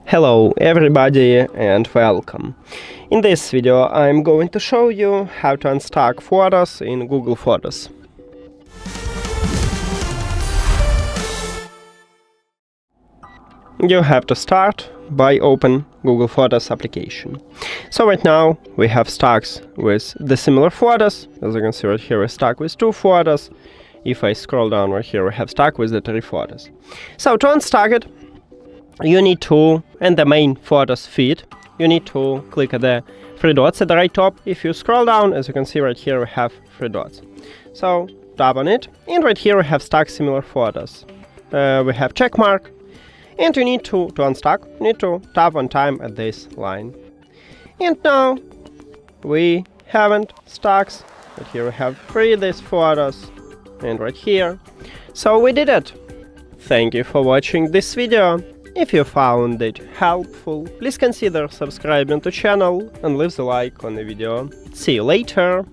Hello everybody and welcome. In this video I'm going to show you how to unstack photos in Google Photos. You have to start by open Google Photos application. So right now we have stacks with the similar photos. As you can see right here, we're stuck with 2 photos. If I scroll down right here, we have stuck with the 3 photos. So to unstack it, you need to, in the main photos feed, you need to click at the 3 dots at the right top. If you scroll down, as you can see right here, we have 3 dots. So tap on it, and right here we have stack similar photos. We have check mark, and you need to unstack, you need to tap one time at this line. And now we haven't stacks. Right here we have 3 these photos, and right here. So we did it. Thank you for watching this video. If you found it helpful, please consider subscribing to channel and leave the like on the video. See you later!